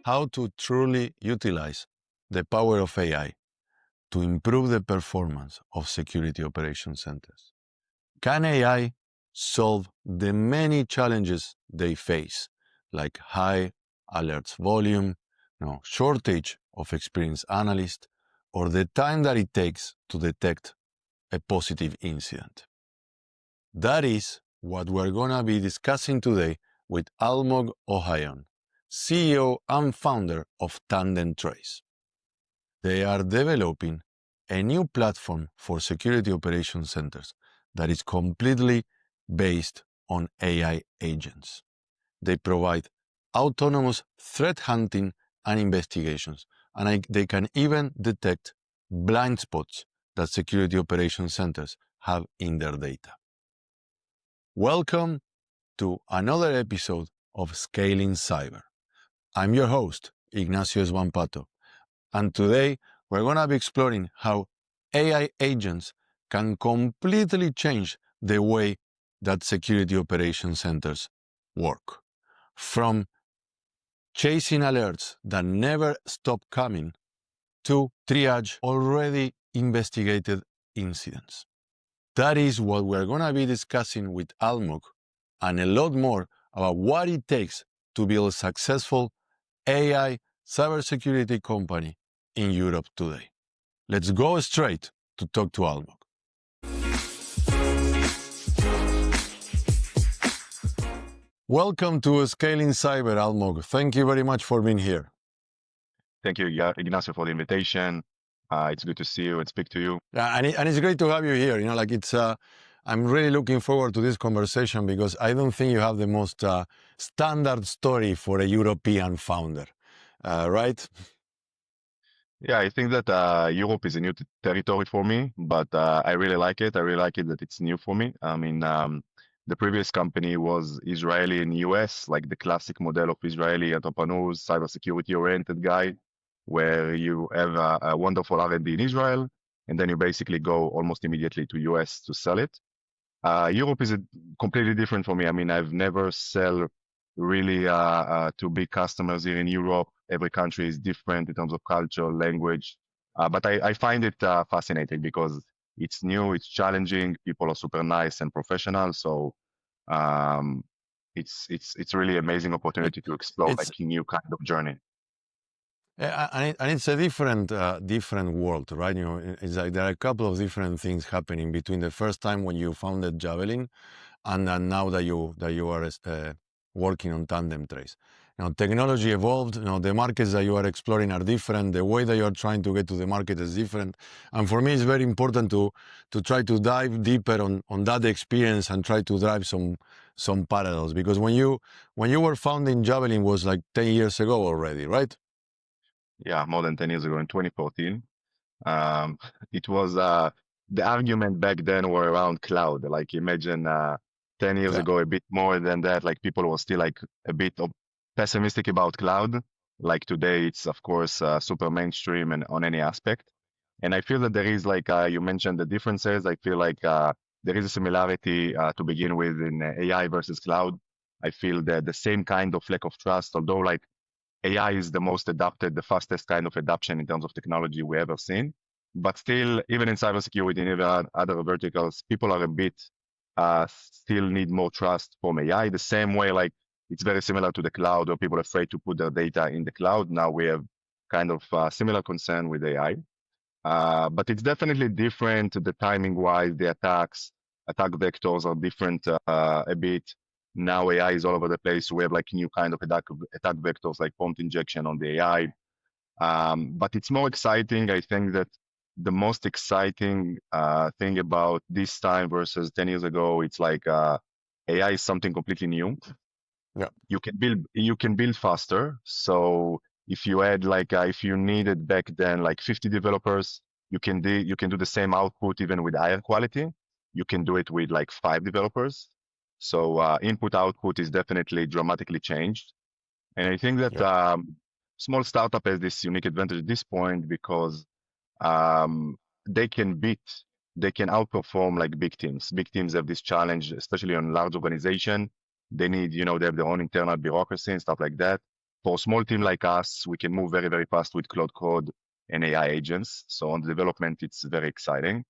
how to truly utilize the power of AI to improve the performance of security operations centers. Can AI solve the many challenges they face, like high alerts volume, shortage of experienced analysts, or the time that it takes to detect a positive incident? That is what we're going to be discussing today with Almog Ohayon, CEO and founder of TandemTrace. They are developing a new platform for security operations centers that is completely based on AI agents. They provide autonomous threat hunting and investigations, and they can even detect blind spots that security operations centers have in their data. Welcome to another episode of Scaling Cyber. I'm your host, Ignacio Sbampato, and today we're going to be exploring how AI agents can completely change the way that security operations centers work. From chasing alerts that never stop coming to triage already investigated incidents. That is what we're going to be discussing with Almog, and a lot more about what it takes to build a successful AI cybersecurity company in Europe today. Let's go straight to talk to Almog. Welcome to Scaling Cyber, Almog. Thank you very much for being here. Thank you, Ignacio, for the invitation. It's good to see you and speak to you. And it's great to have you here. I'm really looking forward to this conversation because I don't think you have the most standard story for a European founder, right? Yeah, I think that Europe is a new territory for me, but I really like it. I really like it that it's new for me. I mean, the previous company was Israeli and US, like the classic model of Israeli entrepreneurs, cybersecurity oriented guy, where you have a wonderful R&D in Israel, and then you basically go almost immediately to US to sell it. Europe is completely different for me. I mean, I've never sell really to big customers here in Europe. Every country is different in terms of culture, language, but I find it fascinating because it's new, it's challenging. People are super nice and professional, so it's really amazing opportunity to explore like a new kind of journey. And it's a different world, right? It's like there are a couple of different things happening between the first time when you founded Javelin and then now that you are working on TandemTrace. Technology evolved. The markets that you are exploring are different. The way that you are trying to get to the market is different. And for me, it's very important to try to dive deeper on that experience and try to drive some parallels. Because when you were founding Javelin was like 10 years ago already, right? Yeah, more than 10 years ago in 2014. It was the argument back then were around cloud. Like imagine 10 years ago, a bit more than that, like people were still like a bit pessimistic about cloud. Like today, it's of course super mainstream and on any aspect. And I feel that there is like, you mentioned the differences. I feel like there is a similarity to begin with in AI versus cloud. I feel that the same kind of lack of trust, although like AI is the most adopted, the fastest kind of adoption in terms of technology we ever seen. But still, even in cybersecurity and even other verticals, people are a bit still need more trust from AI. The same way, like it's very similar to the cloud, where people are afraid to put their data in the cloud. Now we have kind of similar concern with AI. But it's definitely different. The timing wise, the attack vectors are different a bit. Now AI is all over the place. We have like new kind of attack vectors like prompt injection on the AI. But it's more exciting. I think that the most exciting thing about this time versus 10 years ago, it's like AI is something completely new. Yeah. You can build faster. So if you had like if you needed back then like 50 developers, you can do the same output even with higher quality. You can do it with like 5 developers. So input output is definitely dramatically changed. And I think that small startup has this unique advantage at this point because they can outperform like big teams. Big teams have this challenge, especially on large organization. They need, they have their own internal bureaucracy and stuff like that. for a small team like us, we can move very, very fast with Cloud Code and AI agents. So on the development, it's very exciting.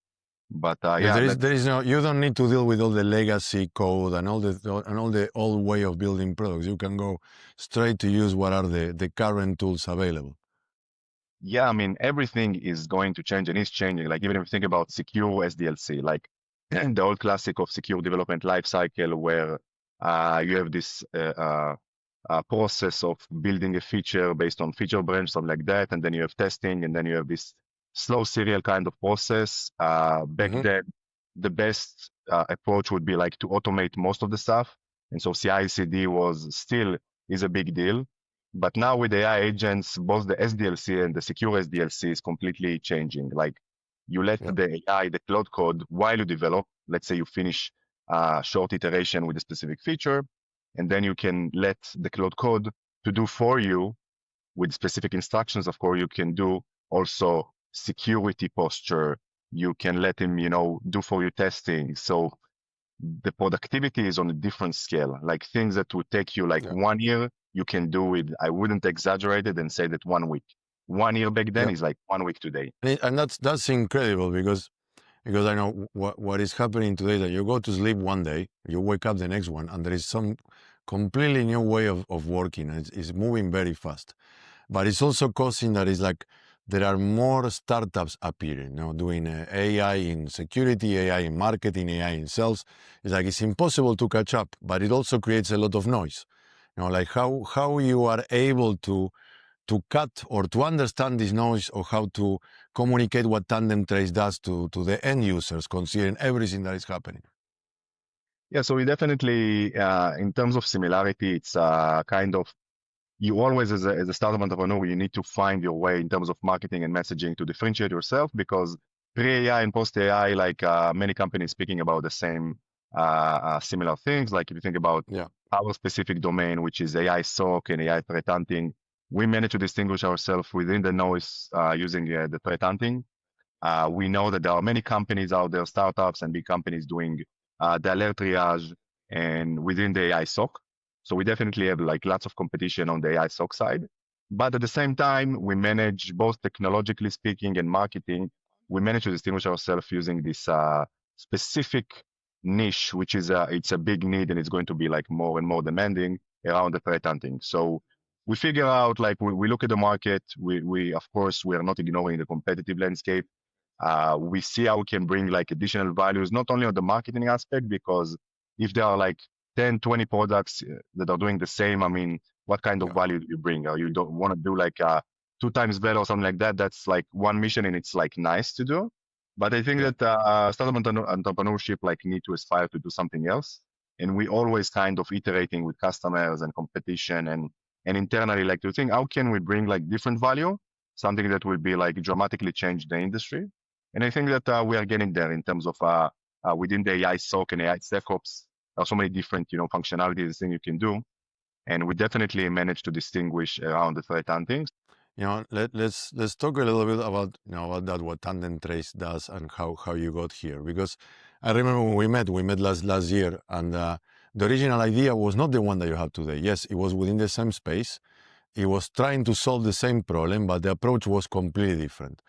But yeah, there is no. You don't need to deal with all the legacy code and all the old way of building products. You can go straight to use what are the current tools available. Yeah, I mean, everything is going to change and is changing. Like even if you think about secure SDLC, like the old classic of secure development lifecycle where you have this process of building a feature based on feature branch, something like that, and then you have testing, and then you have this slow serial kind of process. Back then, the best approach would be like to automate most of the stuff, and so CI/CD is a big deal. But now with AI agents, both the SDLC and the secure SDLC is completely changing. Like you let the AI, the cloud code, while you develop, let's say you finish a short iteration with a specific feature, and then you can let the cloud code to do for you with specific instructions. Of course, you can do also security posture. You can let him, do for you testing. So the productivity is on a different scale. Like things that would take you like 1 year, you can do it. I wouldn't exaggerate it and say that 1 week. 1 year back then is like 1 week today. And that's incredible because I know what is happening today, that you go to sleep one day, you wake up the next one, and there is some completely new way of working. It's moving very fast. But it's also causing that it's like there are more startups appearing, doing AI in security, AI in marketing, AI in sales. It's like it's impossible to catch up, but it also creates a lot of noise. Like how you are able to cut or to understand this noise, or how to communicate what TandemTrace does to the end users, considering everything that is happening. Yeah, so we definitely, in terms of similarity, it's kind of, you always, as a startup entrepreneur, you need to find your way in terms of marketing and messaging to differentiate yourself, because pre-AI and post-AI, like many companies speaking about the same similar things. Like if you think about our specific domain, which is AI SOC and AI threat hunting, we manage to distinguish ourselves within the noise using the threat hunting. We know that there are many companies out there, startups and big companies doing the alert triage and within the AI SOC. So we definitely have like lots of competition on the AI SOC side. But at the same time, we manage, both technologically speaking and marketing, we manage to distinguish ourselves using this specific niche, which is it's a big need, and it's going to be like more and more demanding around the threat hunting. So we figure out, like we look at the market. We of course, we are not ignoring the competitive landscape. We see how we can bring like additional values, not only on the marketing aspect, because if there are like 10, 20 products that are doing the same, I mean, what kind of value do you bring? Or you don't want to do like 2 times better or something like that. That's like one mission, and it's like nice to do. But I think that startup entrepreneurship like need to aspire to do something else. And we always kind of iterating with customers and competition and internally, like to think, how can we bring like different value, something that will be like dramatically change the industry. And I think that we are getting there in terms of within the AI SOC and AI SecOps. There are so many different, functionalities things you can do, and we definitely managed to distinguish around the threat hunting. Let's talk a little bit about about that, what TandemTrace does and how you got here. Because I remember when we met last year, and the original idea was not the one that you have today. Yes, it was within the same space. It was trying to solve the same problem, but the approach was completely different.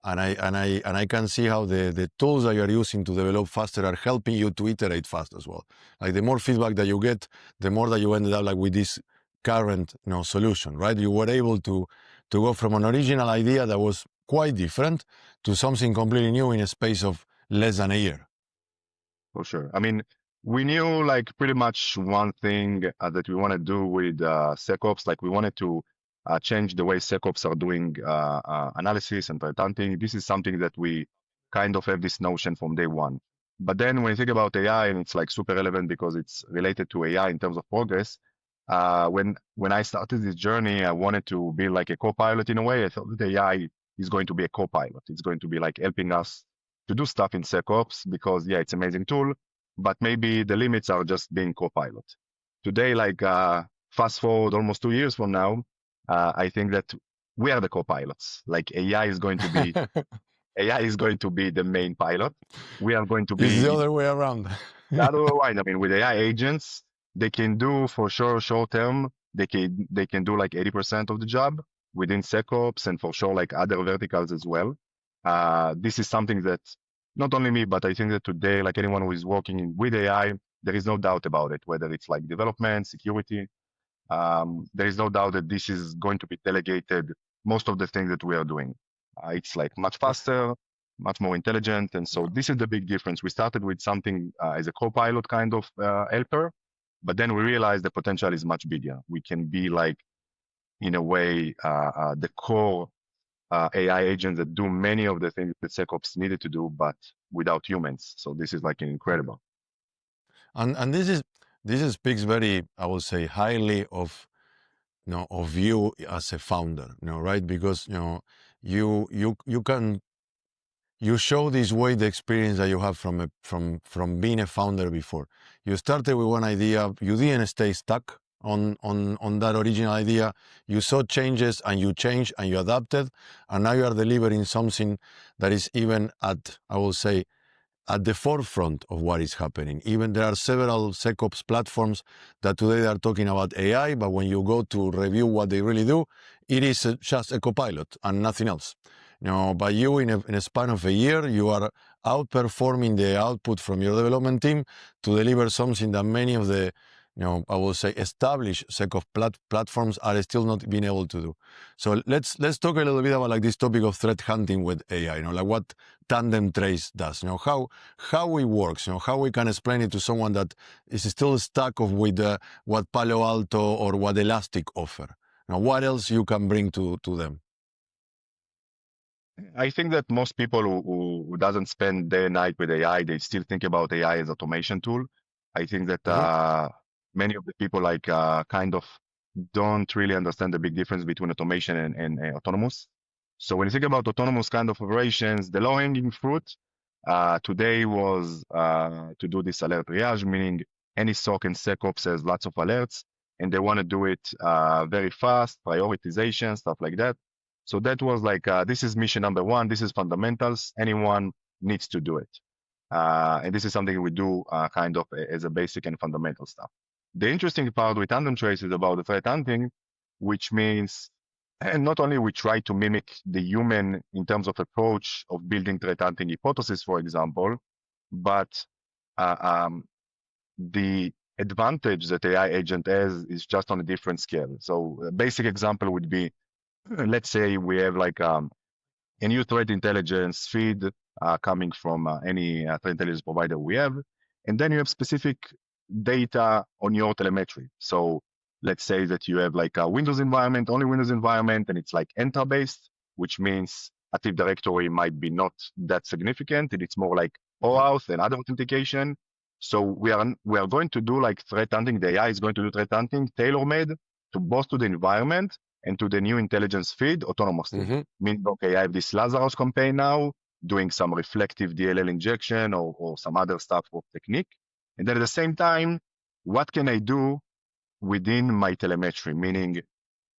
And I can see how the tools that you are using to develop faster are helping you to iterate fast as well. Like the more feedback that you get, the more that you ended up like with this current solution, right? You were able to go from an original idea that was quite different to something completely new in a space of less than a year. For sure. I mean, we knew like pretty much one thing that we want to do with SecOps. Like we wanted to change the way SecOps are doing analysis and threat hunting. This is something that we kind of have this notion from day one. But then when you think about AI, and it's like super relevant because it's related to AI in terms of progress. When I started this journey, I wanted to be like a co-pilot in a way. I thought that AI is going to be a co-pilot. It's going to be like helping us to do stuff in SecOps because it's an amazing tool, but maybe the limits are just being co-pilot. Today, like fast forward almost 2 years from now, I think that we are the co-pilots. Like AI is going to be AI is going to be the main pilot. We are going to be it's the other way around. the other way around. I mean, with AI agents, they can do for sure short term they can do like 80% of the job within SecOps and for sure like other verticals as well. This is something that not only me, but I think that today, like anyone who is working with AI, there is no doubt about it, whether it's like development, security. There is no doubt that this is going to be delegated most of the things that we are doing. It's like much faster, much more intelligent. And so this is the big difference. We started with something as a co-pilot kind of helper, but then we realized the potential is much bigger. We can be like, in a way, the core AI agents that do many of the things that SecOps needed to do, but without humans. So this is like incredible. And this speaks very, I would say, highly of of you as a founder, right? Because you show this way the experience that you have from being a founder before. You started with one idea, you didn't stay stuck on that original idea. You saw changes and you changed and you adapted, and now you are delivering something that is even at, I will say, at the forefront of what is happening. Even there are several SecOps platforms that today are talking about AI, but when you go to review what they really do, it is just a copilot and nothing else. But you, in a span of a year, you are outperforming the output from your development team to deliver something that many of the, I will say, established SecOps platforms are still not being able to do. So let's talk a little bit about like this topic of threat hunting with AI. Like what TandemTrace does. How it works. How we can explain it to someone that is still stuck with what Palo Alto or what Elastic offer. What else you can bring to them? I think that most people who doesn't spend day and night with AI, they still think about AI as automation tool. I think that many of the people like kind of don't really understand the big difference between automation and autonomous. So when you think about autonomous kind of operations, the low-hanging fruit today was to do this alert triage, meaning any SOC and SecOps has lots of alerts, and they want to do it very fast, prioritization, stuff like that. So that was like, this is mission number one. This is fundamentals. Anyone needs to do it. And this is something we do kind of as a basic and fundamental stuff. The interesting part with TandemTrace is about the threat hunting, which means, and not only we try to mimic the human in terms of approach of building threat hunting hypothesis, for example, but the advantage that AI agent has is just on a different scale. So a basic example would be, let's say we have like a new threat intelligence feed coming from any threat intelligence provider we have, and then you have specific data on your telemetry. So let's say that you have like a Windows environment, only Windows environment, and it's like enter based, which means Active Directory might be not that significant, and it's more like OAuth and other authentication. So we are going to do like threat hunting. The AI is going to do threat hunting tailor-made to both to the environment and to the new intelligence feed autonomously. Meaning, okay, I have this Lazarus campaign now, doing some reflective DLL injection or some other stuff or technique. And then at the same time, what can I do within my telemetry? Meaning,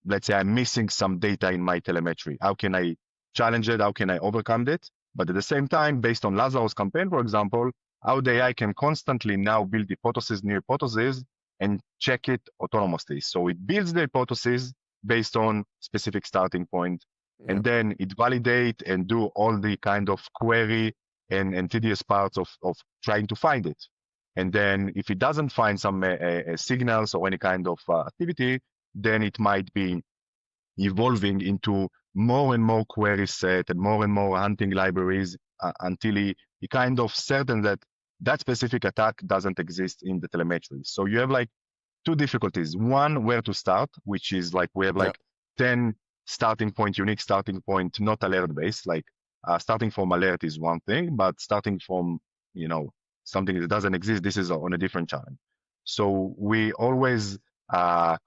let's say I'm missing some data in my telemetry. How can I challenge it? How can I overcome it? But at the same time, based on Lazarus campaign, for example, how the AI can constantly now build hypotheses, new hypotheses, and check it autonomously. So it builds the hypothesis based on specific starting point, and then it validate and do all the kind of query and tedious parts of trying to find it. And then if it doesn't find some signals or any kind of activity, then it might be evolving into more and more query set and more hunting libraries until he kind of certain that that specific attack doesn't exist in the telemetry. So you have like two difficulties. One, where to start, which is like we have like 10 starting point, unique starting point, not alert based. Like starting from alert is one thing, but starting from, something that doesn't exist, this is on a different challenge. So we always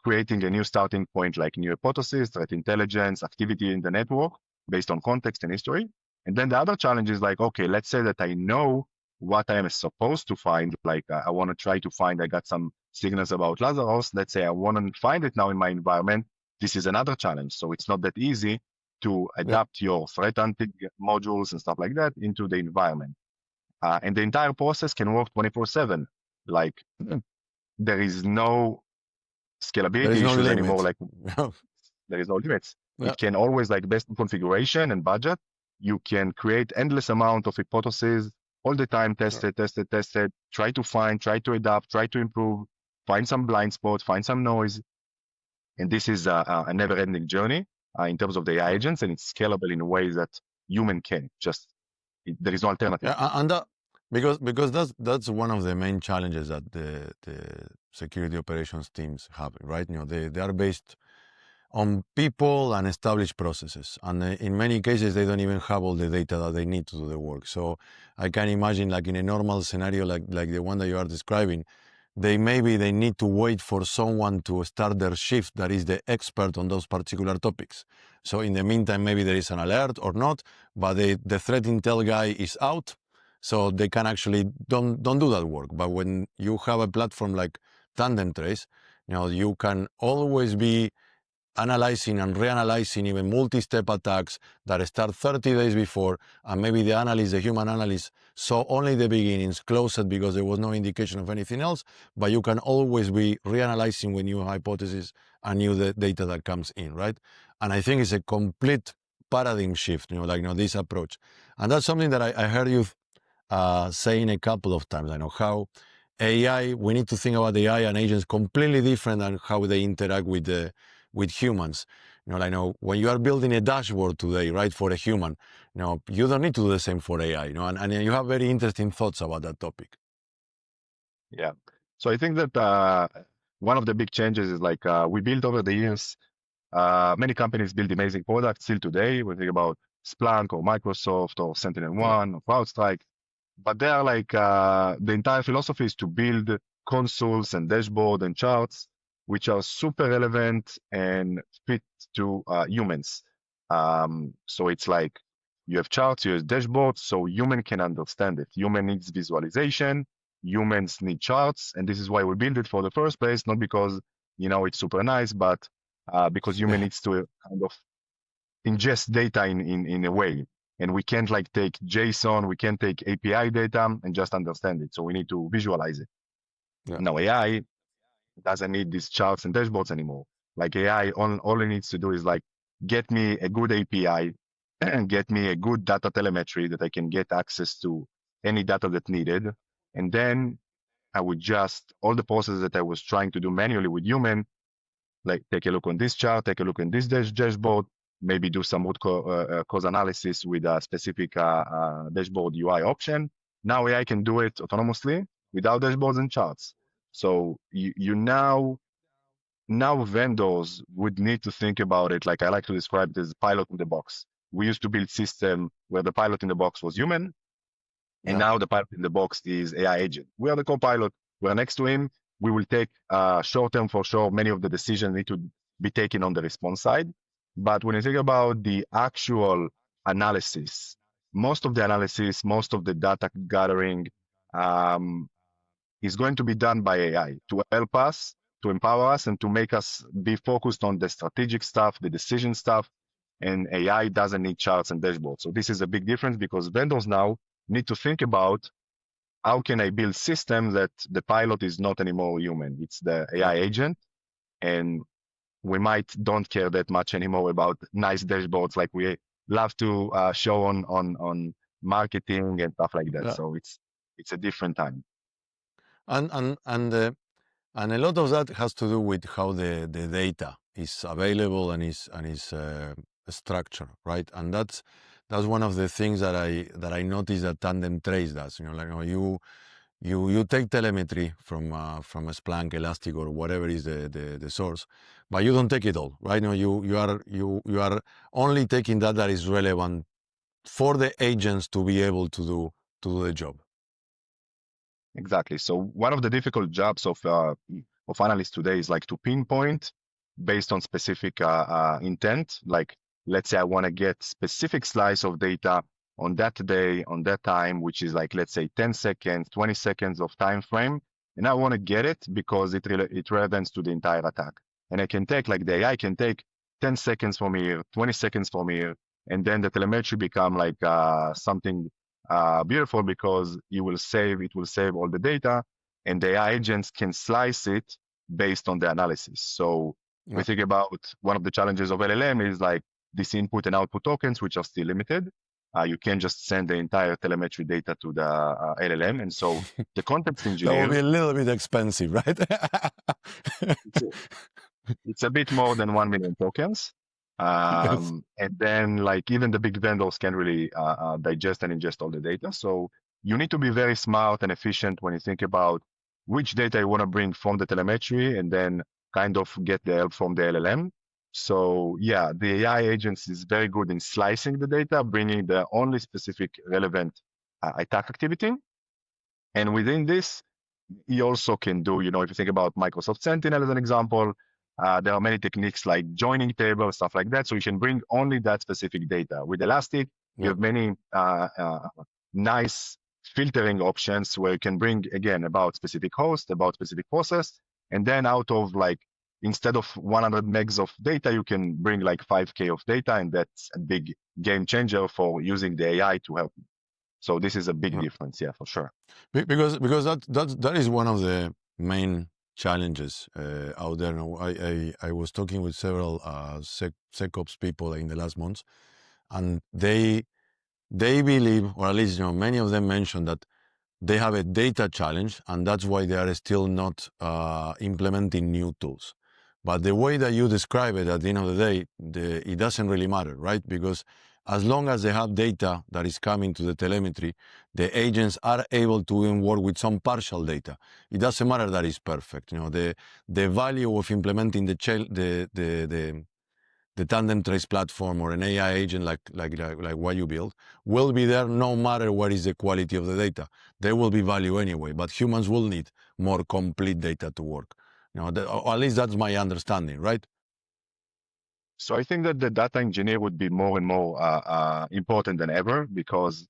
creating a new starting point, like new hypothesis, threat intelligence, activity in the network based on context and history. And then the other challenge is like, okay, let's say that I know what I am supposed to find. Like I want to try to find, I got some signals about Lazarus. Let's say I want to find it now in my environment. This is another challenge. So it's not that easy to adapt your threat hunting modules and stuff like that into the environment. And the entire process can work 24/7. Like there is no scalability There is no issues anymore. limit. Like there is no limits. Yeah. It can always, like, based on configuration and budget, you can create endless amount of hypotheses all the time, test it, try to find, try to adapt, try to improve, find some blind spots, find some noise. And this is a never-ending journey in terms of the AI agents, and it's scalable in ways that human can. There is no alternative. Yeah, and that, because that's one of the main challenges that the security operations teams have, right? They are based on people and established processes, and in many cases they don't even have all the data that they need to do the work. So I can imagine, like in a normal scenario, like the one that you are describing, they need to wait for someone to start their shift that is the expert on those particular topics. So in the meantime, maybe there is an alert or not, but the threat intel guy is out, so they can actually don't do that work. But when you have a platform like TandemTrace, you can always be analyzing and reanalyzing even multi-step attacks that start 30 days before, and maybe the human analyst, saw only the beginnings, closed it because there was no indication of anything else, but you can always be reanalyzing with new hypotheses and new data that comes in, right? And I think it's a complete paradigm shift, this approach. And that's something that I heard you saying a couple of times. I know how AI, we need to think about AI and agents completely different than how they interact with humans. When you are building a dashboard today, right, for a human, you don't need to do the same for AI, and you have very interesting thoughts about that topic. Yeah. So I think that one of the big changes is like we built over the years. Many companies build amazing products still today. We think about Splunk or Microsoft or SentinelOne or CrowdStrike, but they are like the entire philosophy is to build consoles and dashboard and charts which are super relevant and fit to humans. So it's like you have charts, you have dashboards, so human can understand it. Human needs visualization, humans need charts, and this is why we build it for the first place, not because it's super nice, but because human needs to kind of ingest data in a way. And we can't like take JSON, we can't take API data and just understand it. So we need to visualize it. Yeah. Now AI doesn't need these charts and dashboards anymore. Like AI, all it needs to do is like get me a good API and get me a good data telemetry that I can get access to any data that needed. And then I would just, all the processes that I was trying to do manually with human, like take a look on this chart, take a look on this dashboard, maybe do some root cause analysis with a specific dashboard UI option. Now AI can do it autonomously without dashboards and charts. So you now vendors would need to think about it, like I like to describe it as pilot in the box. We used to build system where the pilot in the box was human, and now the pilot in the box is AI agent. We are the co-pilot. We're next to him. We will take short-term for sure. Many of the decisions need to be taken on the response side. But when you think about the actual analysis, most of the analysis, most of the data gathering is going to be done by AI to help us, to empower us, and to make us be focused on the strategic stuff, the decision stuff. And AI doesn't need charts and dashboards. So this is a big difference because vendors now need to think about how can I build systems that the pilot is not anymore human. It's the AI agent. And we might don't care that much anymore about nice dashboards like we love to show on marketing and stuff like that. So it's a different time. And a lot of that has to do with how the data is available and is structured, right? And that's one of the things that I noticed that TandemTrace does. You take telemetry from a Splunk, Elastic, or whatever is the source, but you don't take it all, right? You are only taking that is relevant for the agents to be able to do the job. Exactly. So one of the difficult jobs of analysts today is like to pinpoint based on specific intent. Like, let's say I want to get specific slice of data on that day, on that time, which is like, let's say 10 seconds, 20 seconds of time frame. And I want to get it because it relevance to the entire attack. And I can take, like the AI can take 10 seconds from here, 20 seconds from here, and then the telemetry become like something beautiful because it will save all the data, and the AI agents can slice it based on the analysis. So we think about one of the challenges of LLM is like this input and output tokens, which are still limited. You can't just send the entire telemetry data to the LLM. And so the context engineer... That will be a little bit expensive, right? It's a bit more than 1 million tokens. Yes. And then like even the big vendors can really digest and ingest all the data. So you need to be very smart and efficient when you think about which data you want to bring from the telemetry and then kind of get the help from the LLM. So yeah, the AI agents is very good in slicing the data, bringing the only specific relevant attack activity. And within this, he also can do, if you think about Microsoft Sentinel as an example, there are many techniques like joining tables, stuff like that. So you can bring only that specific data. With Elastic, you have many nice filtering options where you can bring, again, about specific host, about specific process. And then out of like, instead of 100 megs of data, you can bring like 5K of data. And that's a big game changer for using the AI to help you. So this is a big difference, yeah, for sure. Because that is one of the main challenges out there. Now, I was talking with several SecOps people in the last months, and they believe, or at least many of them mentioned that they have a data challenge, and that's why they are still not implementing new tools. But the way that you describe it, at the end of the day, it doesn't really matter, right? Because as long as they have data that is coming to the telemetry, the agents are able to even work with some partial data. It doesn't matter that it's perfect. The value of implementing the TandemTrace platform or an AI agent like what you build will be there no matter what is the quality of the data. There will be value anyway, but humans will need more complete data to work. Or at least that's my understanding, right? So I think that the data engineer would be more and more important than ever, because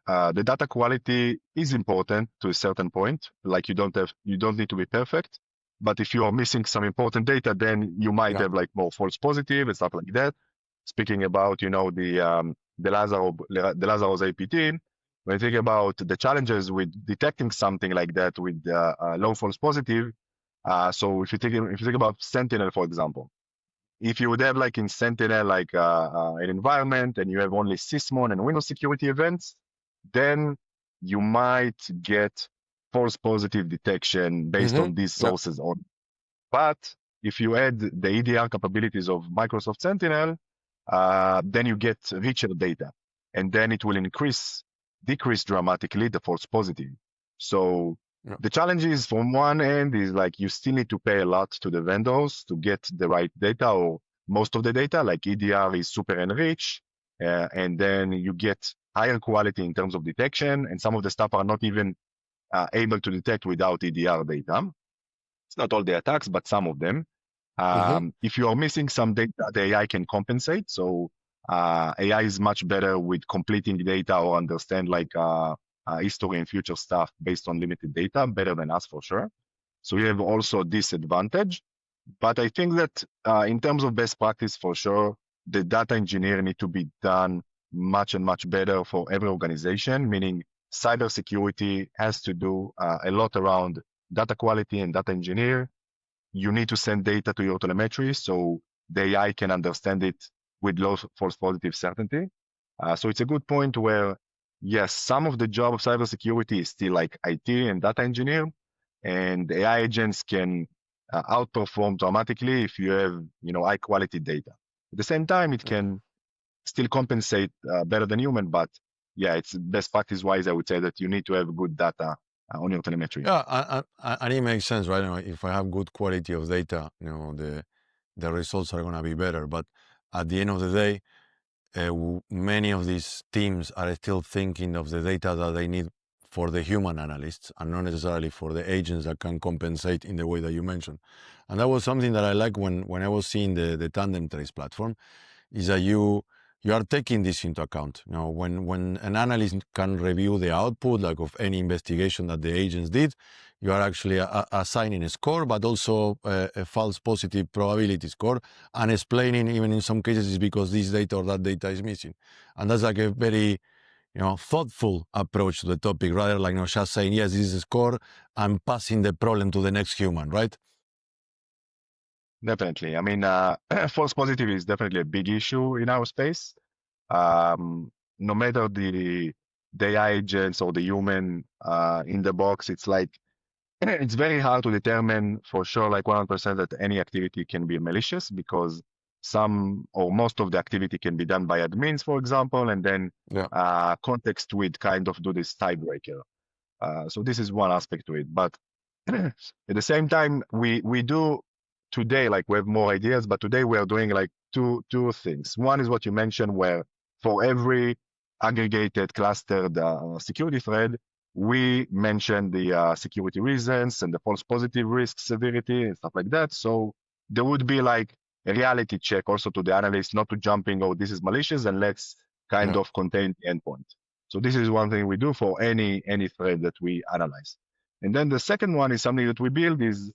the data quality is important to a certain point. Like you don't need to be perfect, but if you are missing some important data, then you might have like more false positive and stuff like that. Speaking about the Lazarus APT, when you think about the challenges with detecting something like that with low false positive, so if you think about Sentinel, for example, if you would have like in Sentinel like an environment and you have only Sysmon and Windows security events, then you might get false positive detection based on these sources. But if you add the EDR capabilities of Microsoft Sentinel, then you get richer data, and then it will decrease dramatically the false positive. So the challenge is, from one end, is like you still need to pay a lot to the vendors to get the right data, or most of the data. Like EDR is super enriched, and then you get higher quality in terms of detection, and some of the stuff are not even able to detect without EDR data. It's not all the attacks, but some of them. If you are missing some data, the AI can compensate. So AI is much better with completing data or understand like history and future stuff based on limited data, better than us for sure. So you have also this advantage. But I think that in terms of best practice, for sure, the data engineer need to be done much and much better for every organization, meaning cybersecurity has to do a lot around data quality and data engineer. You need to send data to your telemetry so the AI can understand it with low false positive certainty. So it's a good point where, yes, some of the job of cybersecurity is still like IT and data engineer, and AI agents can outperform dramatically if you have, high quality data. At the same time, it can still compensate better than human, but yeah, it's best practice wise, I would say that you need to have good data on your telemetry. Yeah, and it makes sense, right? If I have good quality of data, the results are going to be better. But at the end of the day, many of these teams are still thinking of the data that they need for the human analysts and not necessarily for the agents that can compensate in the way that you mentioned. And that was something that I like when I was seeing the TandemTrace platform, is that you are taking this into account. When an analyst can review the output, like of any investigation that the agents did, you are actually assigning a score, but also a false positive probability score, and explaining, even in some cases, it's because this data or that data is missing. And that's like a very thoughtful approach to the topic, rather like just saying, yes, this is a score, I'm passing the problem to the next human, right? Definitely. I mean, false positive is definitely a big issue in our space. No matter the AI agents or the human in the box, it's like it's very hard to determine for sure, like 100% that any activity can be malicious because some or most of the activity can be done by admins, for example, and then Yeah. context with kind of do this tiebreaker. So this is one aspect to it. But at the same time, we do today, like we have more ideas, but today we are doing like two things. One is what you mentioned, where for every aggregated clustered security thread, we mention the security reasons and the false positive risk severity and stuff like that. So there would be like a reality check also to the analyst, not to jumping, oh, this is malicious, and let's kind Yeah. of contain the endpoint. So this is one thing we do for any thread that we analyze. And then the second one is something that we build is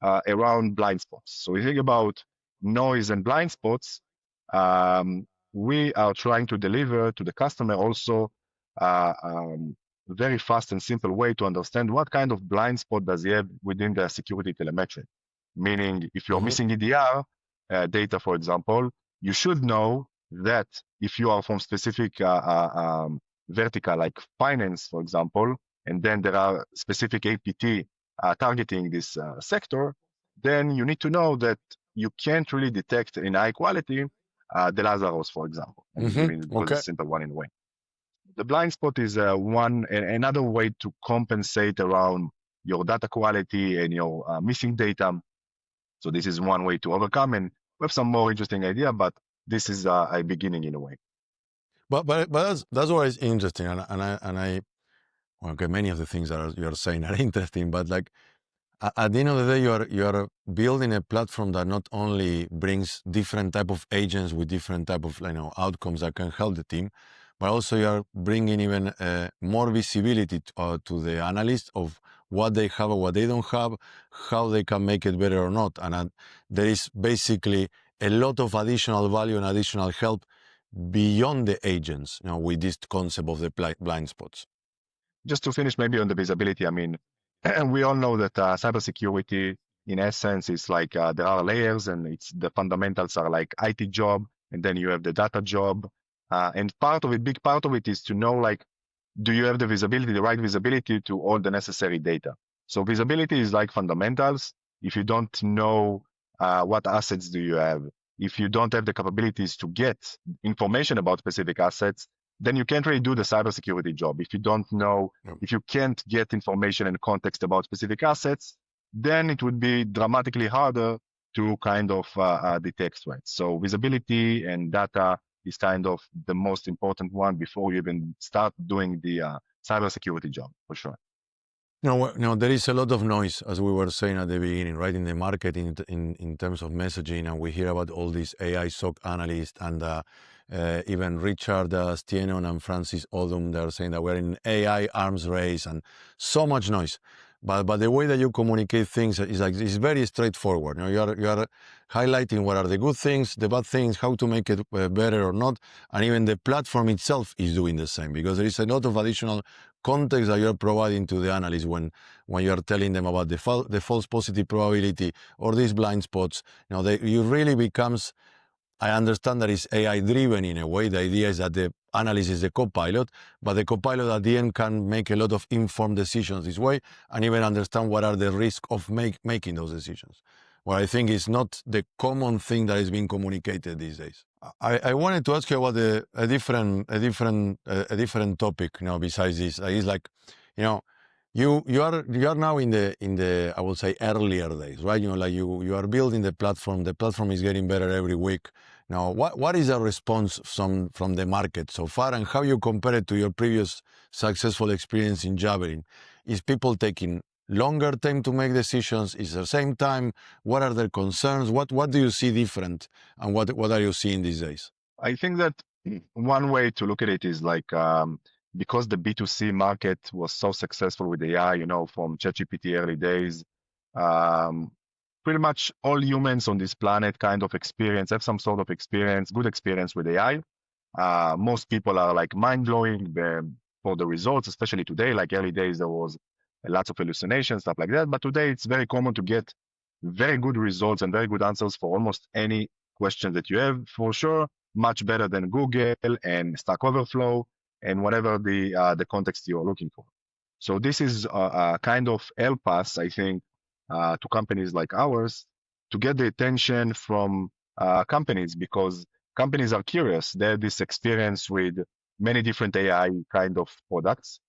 around blind spots. So we think about noise and blind spots. We are trying to deliver to the customer also very fast and simple way to understand what kind of blind spot does he have within the security telemetry. Meaning, if you're Mm-hmm. missing EDR data, for example, you should know that if you are from specific vertical like finance, for example, and then there are specific APT targeting this sector, then you need to know that you can't really detect in high quality the Lazarus, for example. I mean, it was a Okay. simple one in a way. The blind spot is another way to compensate around your data quality and your missing data. So this is one way to overcome, and we have some more interesting idea, but this is a beginning in a way. But that's what is interesting, and I well, okay, many of the things that you are saying are interesting, but like at the end of the day, you are building a platform that not only brings different type of agents with different type of outcomes that can help the team, but also you are bringing even more visibility to the analyst of what they have or what they don't have, how they can make it better or not, and there is basically a lot of additional value and additional help beyond the agents, with this concept of the blind spots. Just to finish maybe on the visibility, I mean, we all know that cybersecurity, in essence, is like there are layers, and it's the fundamentals are like IT job, and then you have the data job, and big part of it is to know like, do you have the visibility, the right visibility to all the necessary data? So visibility is like fundamentals. If you don't know what assets do you have, if you don't have the capabilities to get information about specific assets, then you can't really do the cybersecurity job. If you don't know, if you can't get information and context about specific assets, then it would be dramatically harder to kind of detect threats. So visibility and data is kind of the most important one before you even start doing the cybersecurity job, for sure. No, there is a lot of noise, as we were saying at the beginning, right, in the market in terms of messaging, and we hear about all these AI SOC analysts, and even Richard Stienon and Francis Odum, they're saying that we're in AI arms race, and so much noise. But the way that you communicate things is very straightforward. You are highlighting what are the good things, the bad things, how to make it better or not, and even the platform itself is doing the same, because there is a lot of additional context that you're providing to the analyst when you're telling them about the false positive probability or these blind spots. You really becomes, I understand that it's AI driven in a way. The idea is that the analyst is the co-pilot, but the co-pilot at the end can make a lot of informed decisions this way, and even understand what are the risks of making those decisions. What I think is not the common thing that is being communicated these days. I wanted to ask you about a different topic. Besides this, it's like, you are now in the I will say earlier days, right? Like you are building the platform. The platform is getting better every week. Now, what is the response from the market so far, and how you compare it to your previous successful experience in Javelin? Is people taking longer time to make decisions? Is the same time? What are their concerns? What do you see different, and what are you seeing these days? I think that one way to look at it is like because the B2C market was so successful with AI, from ChatGPT early days, um, pretty much all humans on this planet kind of have some sort of experience, good experience with AI. Most people are like mind-blowing for the results, especially today. Like early days, there was lots of hallucinations, stuff like that. But today, it's very common to get very good results and very good answers for almost any question that you have, for sure. Much better than Google and Stack Overflow and whatever the context you're looking for. So this is kind of help us, I think, to companies like ours to get the attention from companies, because companies are curious. They have this experience with many different AI kind of products,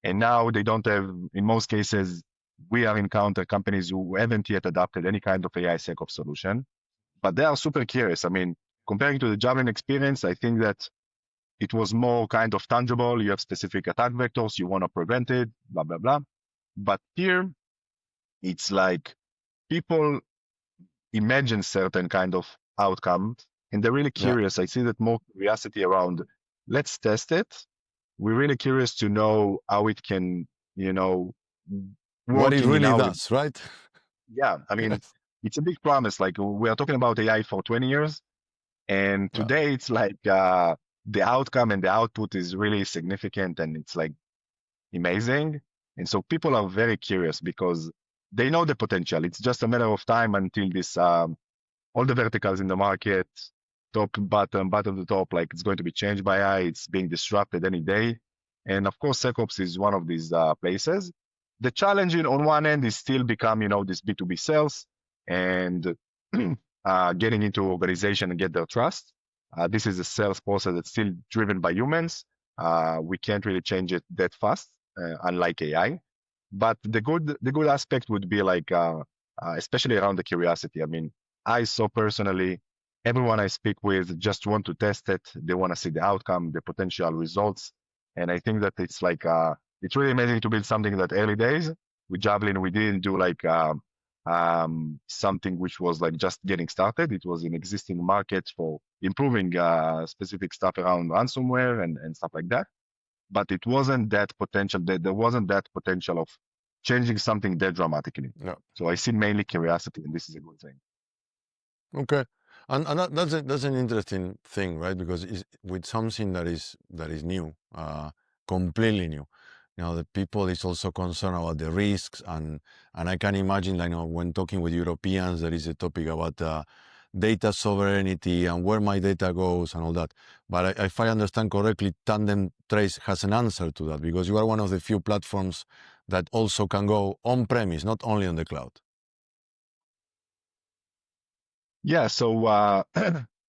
and now they don't have, in most cases, we are encounter companies who haven't yet adopted any kind of AI SecOps solution, but they are super curious. I mean, comparing to the Javelin experience, I think that it was more kind of tangible. You have specific attack vectors, you want to prevent it, blah, blah, blah. But here, it's like people imagine certain kind of outcome and they're really curious. I see that more curiosity around, let's test it. We're really curious to know how it can, what it working in really our, does, right? yeah, I mean, it's a big promise. Like we are talking about AI for 20 years, and today it's like the outcome and the output is really significant, and it's like amazing. And so people are very curious because they know the potential. It's just a matter of time until this all the verticals in the market, top, bottom to top, like it's going to be changed by AI. It's being disrupted any day. And of course, SecOps is one of these places. The challenge on one end is still become, this B2B sales and getting into organization and get their trust. This is a sales process that's still driven by humans. We can't really change it that fast, unlike AI. But the good aspect would be like, especially around the curiosity. I mean, I saw personally, everyone I speak with just want to test it. They want to see the outcome, the potential results. And I think that it's like, it's really amazing to build something that early days. With Javelin, we didn't do like something which was like just getting started. It was an existing market for improving specific stuff around ransomware and stuff like that. But it wasn't that potential. There wasn't that potential of changing something that dramatically. No. So I see mainly curiosity, and this is a good thing. Okay, and that's an interesting thing, right? Because it's with something that is new, completely new. The people is also concerned about the risks, and I can imagine, when talking with Europeans, there is a topic about data sovereignty and where my data goes and all that. But if I understand correctly, TandemTrace has an answer to that, because you are one of the few platforms that also can go on-premise, not only on the cloud. Yeah, so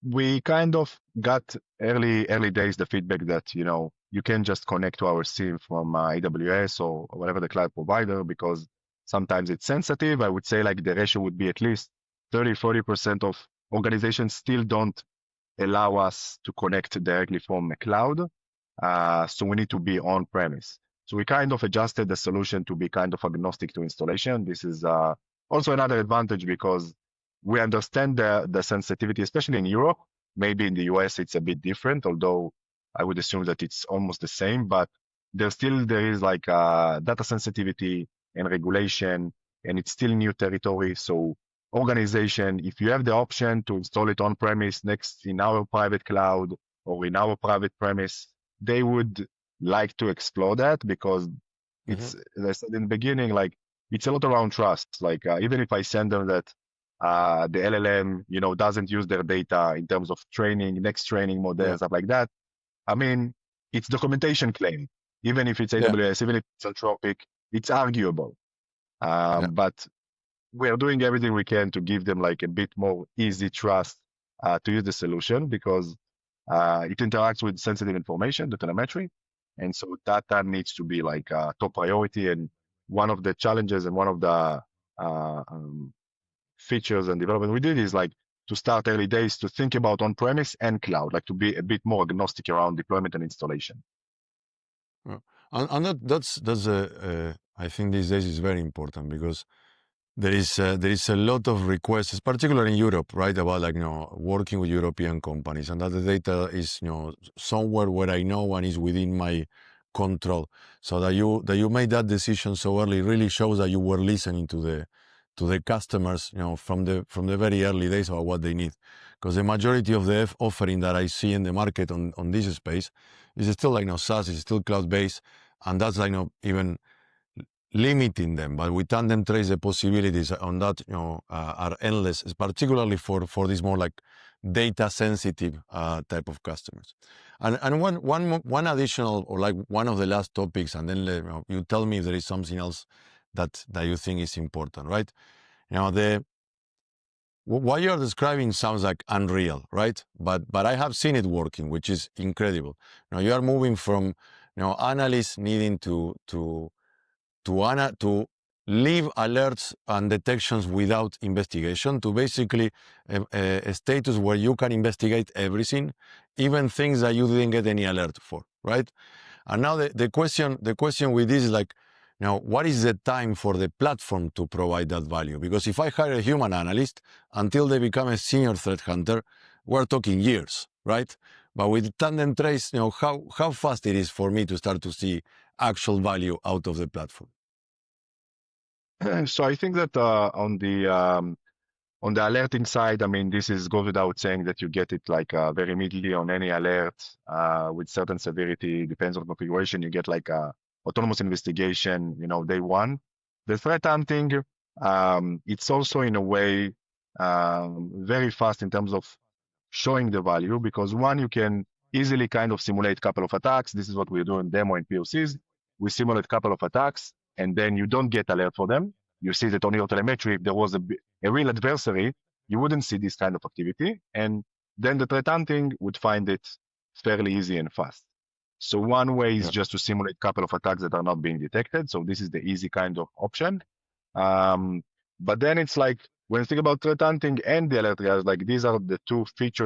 we kind of got early days the feedback that you can just connect to our SIEM from AWS or whatever the cloud provider, because sometimes it's sensitive. I would say like the ratio would be at least 30-40% of organizations still don't allow us to connect directly from the cloud. So we need to be on premise. So we kind of adjusted the solution to be kind of agnostic to installation. This is also another advantage because we understand the sensitivity, especially in Europe. Maybe in the US it's a bit different, although I would assume that it's almost the same, but there is like data sensitivity and regulation, and it's still new territory. So organization, if you have the option to install it on premise next in our private cloud or in our private premise, they would like to explore that because it's, as I said in the beginning, like it's a lot around trust. Like even if I send them that the LLM, doesn't use their data in terms of training, next training model, stuff like that. I mean, it's documentation claim. Even if it's AWS, even if it's Anthropic, it's arguable. But we're doing everything we can to give them like a bit more easy trust to use the solution because it interacts with sensitive information, the telemetry. And so data needs to be like a top priority. And one of the challenges and one of the features and development we did is like to start early days to think about on-premise and cloud, like to be a bit more agnostic around deployment and installation. And that's I think these days is very important because there is a lot of requests, particularly in Europe, right, about like working with European companies, and that the data is somewhere where I know and is within my control. So that you made that decision so early really shows that you were listening to the customers, from the very early days about what they need. Because the majority of the offering that I see in the market on this space is still like SaaS, is still cloud based, and that's like even limiting them. But with TandemTrace, the possibilities on that are endless, particularly for this more like data sensitive type of customers. And one additional, or like one of the last topics, and then you tell me if there is something else that you think is important, right? What you're describing sounds like unreal, right? But I have seen it working, which is incredible. Now you are moving from analysts needing to leave alerts and detections without investigation to basically a status where you can investigate everything, even things that you didn't get any alert for, right? And now the question with this is like, what is the time for the platform to provide that value? Because if I hire a human analyst until they become a senior threat hunter, we're talking years, right? But with TandemTrace, how fast it is for me to start to see actual value out of the platform. So I think that on the alerting side, I mean, this goes without saying that you get it like very immediately on any alert with certain severity, depends on configuration. You get like autonomous investigation, day one. The threat hunting, it's also in a way very fast in terms of showing the value, because one, you can easily kind of simulate a couple of attacks. This is what we're doing demo in POCs. We simulate a couple of attacks, and then you don't get alert for them. You see that on your telemetry, if there was a real adversary, you wouldn't see this kind of activity. And then the threat hunting would find it fairly easy and fast. So one way is just to simulate a couple of attacks that are not being detected. So this is the easy kind of option. But then it's like, when you think about threat hunting and the alert triage, like these are the two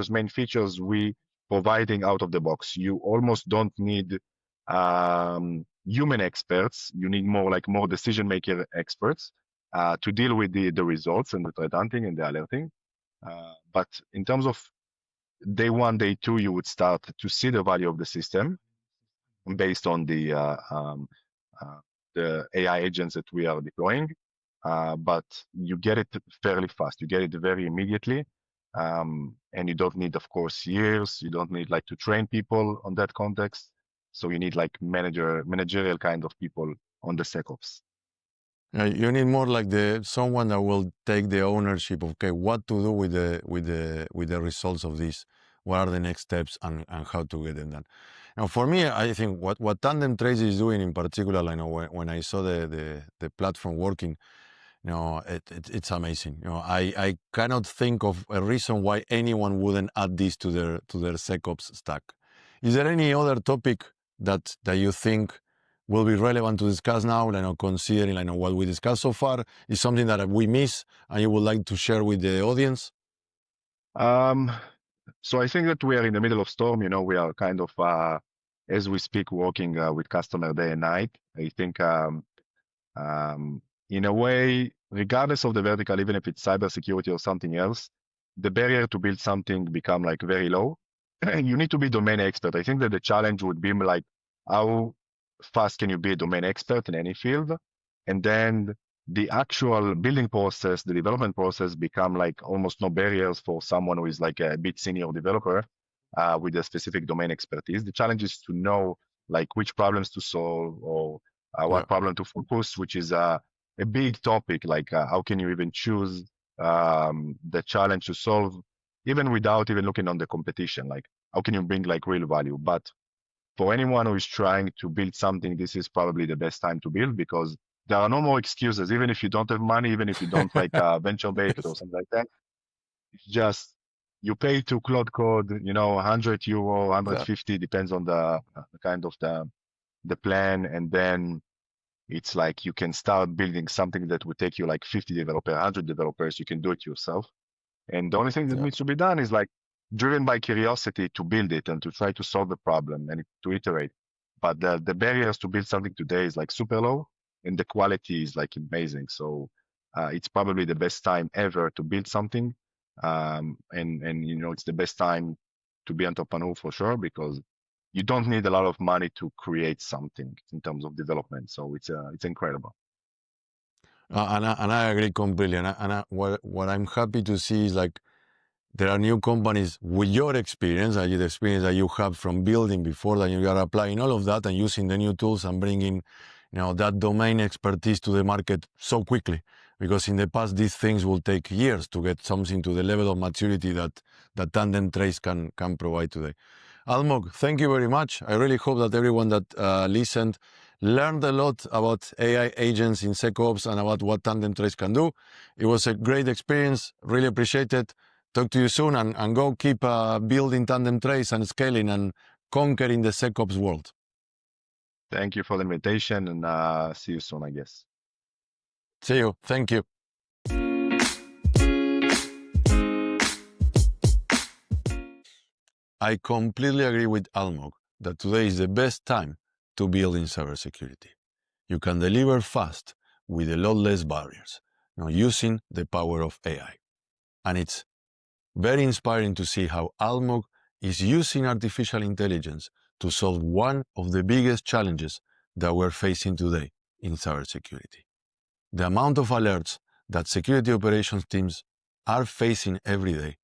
main features we providing out of the box. You almost don't need human experts. You need more decision maker experts to deal with the results and the threat hunting and the alerting. But in terms of day one, day two, you would start to see the value of the system based on the AI agents that we are deploying. But you get it fairly fast. You get it very immediately. And you don't need, of course, years. You don't need to train people on that context. So you need managerial kind of people on the SecOps. You need more like someone that will take the ownership of what to do with the results of this. What are the next steps and how to get them done? Now, for me, I think what TandemTrace is doing in particular, when I saw the platform working, it's amazing. I cannot think of a reason why anyone wouldn't add this to their SecOps stack. Is there any other topic that you think will be relevant to discuss now, considering what we discussed so far is something that we miss and you would like to share with the audience? So I think that we are in the middle of storm. We are kind of, as we speak, working with customer day and night. I think in a way, regardless of the vertical, even if it's cybersecurity or something else, the barrier to build something become very low. You need to be domain expert. I think that the challenge would be how fast can you be a domain expert in any field? And then the actual building process, the development process become almost no barriers for someone who is a bit senior developer with a specific domain expertise. The challenge is to know which problems to solve or what problem to focus, which is a big topic. How can you even choose the challenge to solve, even without even looking on the competition? How can you bring real value? But for anyone who is trying to build something, this is probably the best time to build, because there are no more excuses. Even if you don't have money, even if you don't venture-based or something like that, it's just you pay to Cloud Code, €100, 150, depends on the kind of the plan, and then it's you can start building something that would take you 50 developers, 100 developers. You can do it yourself, and the only thing that needs to be done is driven by curiosity to build it and to try to solve the problem and to iterate. But the barriers to build something today is super low, and the quality is amazing. So it's probably the best time ever to build something. And it's the best time to be entrepreneur for sure, because you don't need a lot of money to create something in terms of development. So it's incredible. And I agree completely. And what I'm happy to see is there are new companies with your experience, the experience that you have from building before, that you are applying all of that and using the new tools and bringing that domain expertise to the market so quickly, because in the past these things will take years to get something to the level of maturity that TandemTrace can provide today. Almog, thank you very much. I really hope that everyone that listened learned a lot about AI agents in SecOps and about what TandemTrace can do. It was a great experience. Really appreciate it. Talk to you soon, and go keep building TandemTrace and scaling and conquering the SecOps world. Thank you for the invitation, and see you soon, I guess. See you. Thank you. I completely agree with Almog that today is the best time to build in cybersecurity. You can deliver fast with a lot less barriers, using the power of AI. And it's very inspiring to see how Almog is using artificial intelligence to solve one of the biggest challenges that we're facing today in cybersecurity. The amount of alerts that security operations teams are facing every day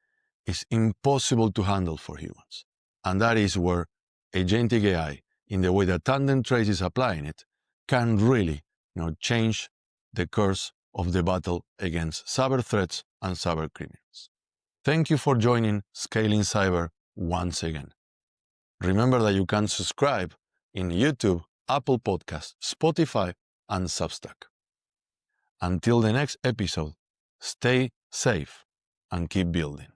is impossible to handle for humans. And that is where agentic AI, in the way that TandemTrace is applying it, can really change the course of the battle against cyber threats and cyber criminals. Thank you for joining Scaling Cyber once again. Remember that you can subscribe in YouTube, Apple Podcasts, Spotify, and Substack. Until the next episode, stay safe and keep building.